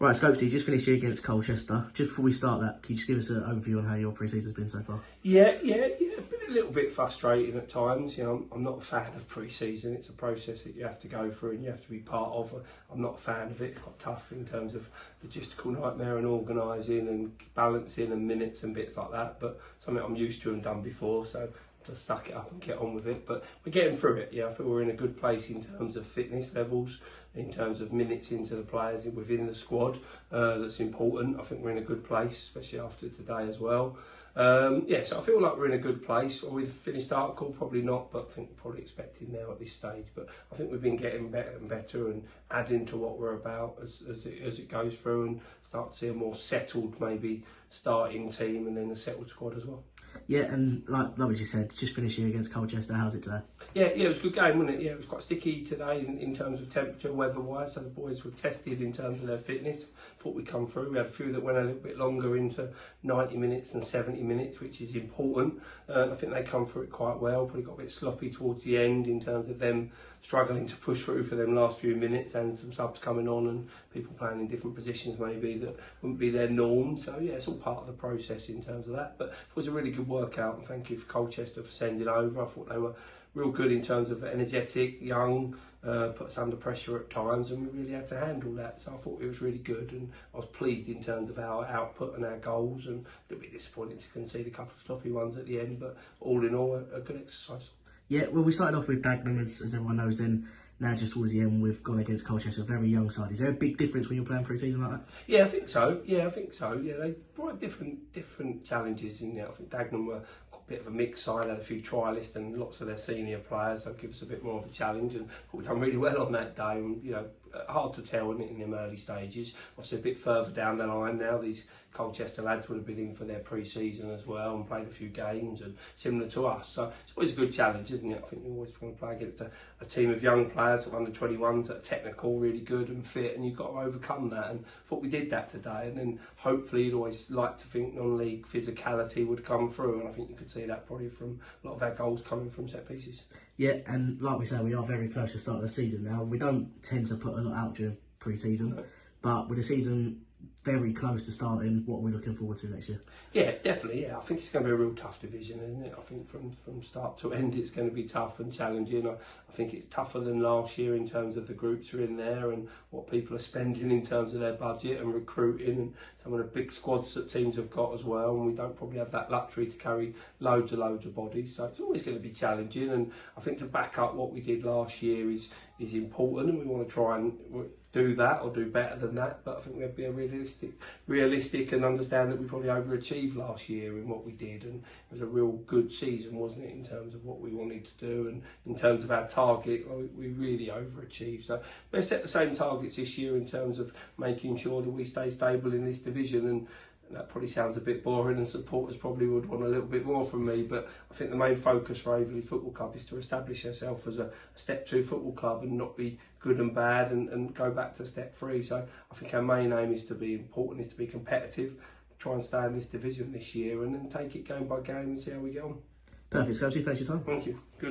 Right, Scopesy, just finished here against Colchester. Just before we start that, can you just give us an overview on how your pre-season's been so far? Yeah. It's been a little bit frustrating at times. You know, I'm not a fan of pre-season. It's a process that you have to go through and you have to be part of. I'm not a fan of it. It's quite tough in terms of logistical nightmare and organising and balancing and minutes and bits like that. But something I'm used to and done before. So just suck it up and get on with it. But we're getting through it. Yeah, I feel we're in a good place in terms of fitness levels, in terms of minutes into the players within the squad. That's important. I think we're in a good place, especially after today as well. So I feel like we're in a good place. Are we the finished article? Probably not, but I think probably expected now at this stage. But I think we've been getting better and better and adding to what we're about as it goes through, and start to see a more settled maybe starting team and then a settled squad as well. Yeah, and like what you said, just finishing against Colchester, how's it today? Yeah, it was a good game, wasn't it? Yeah, it was quite sticky today in terms of temperature, weather-wise, so the boys were tested in terms of their fitness. Thought we'd come through. We had a few that went a little bit longer into 90 minutes and 70 minutes, which is important. I think they come through it quite well. Probably got a bit sloppy towards the end in terms of them struggling to push through for them last few minutes, and some subs coming on and people playing in different positions maybe that wouldn't be their norm. So yeah, it's all part of the process in terms of that. But it was a really good workout, and thank you for Colchester for sending over. I thought they were real good in terms of energetic, young, put us under pressure at times, and we really had to handle that. So I thought it was really good, and I was pleased in terms of our output and our goals, and a little bit disappointed to concede a couple of sloppy ones at the end, but all in all, a good exercise. Yeah, well, we started off with Dagenham, as everyone knows, then now just towards the end we've gone against Colchester, a very young side. Is there a big difference when you're playing pre-season like that? Yeah, I think so. Yeah, they brought different challenges in there. I think Dagenham were a bit of a mixed side, had a few trialists and lots of their senior players, so give us a bit more of a challenge, and we've done really well on that day. And, you know, hard to tell in them early stages. Obviously a bit further down the line now, these Colchester lads would have been in for their pre-season as well and played a few games, and similar to us. So it's always a good challenge, isn't it? I think you always want to play against a team of young players, of under 21s that are technical, really good and fit, and you've got to overcome that. And I thought we did that today, and then hopefully you'd always like to think non-league physicality would come through, and I think you could see that probably from a lot of our goals coming from set pieces. Yeah, and like we say, we are very close to the start of the season now. We don't tend to put a lot out during pre-season, no. But with the season very close to starting, what are we looking forward to next year? Yeah, definitely. Yeah, I think it's going to be a real tough division, isn't it? I think from start to end, it's going to be tough and challenging. I think it's tougher than last year in terms of the groups are in there and what people are spending in terms of their budget and recruiting, and some of the big squads that teams have got as well. And we don't probably have that luxury to carry loads of bodies, so it's always going to be challenging. And I think to back up what we did last year is important, and we want to try and do that or do better than that. But I think we have to be realistic and understand that we probably overachieved last year in what we did, and it was a real good season, wasn't it, in terms of what we wanted to do, and in terms of our target, we really overachieved. So we'll set the same targets this year in terms of making sure that we stay stable in this division. And that probably sounds a bit boring, and supporters probably would want a little bit more from me, but I think the main focus for Aveley Football Club is to establish ourselves as a Step 2 football club and not be good and bad and go back to Step 3. So I think our main aim is to be competitive, try and stay in this division this year, and then take it game by game and see how we get on. Perfect, Scopesy, thanks for your time. Thank you. Good.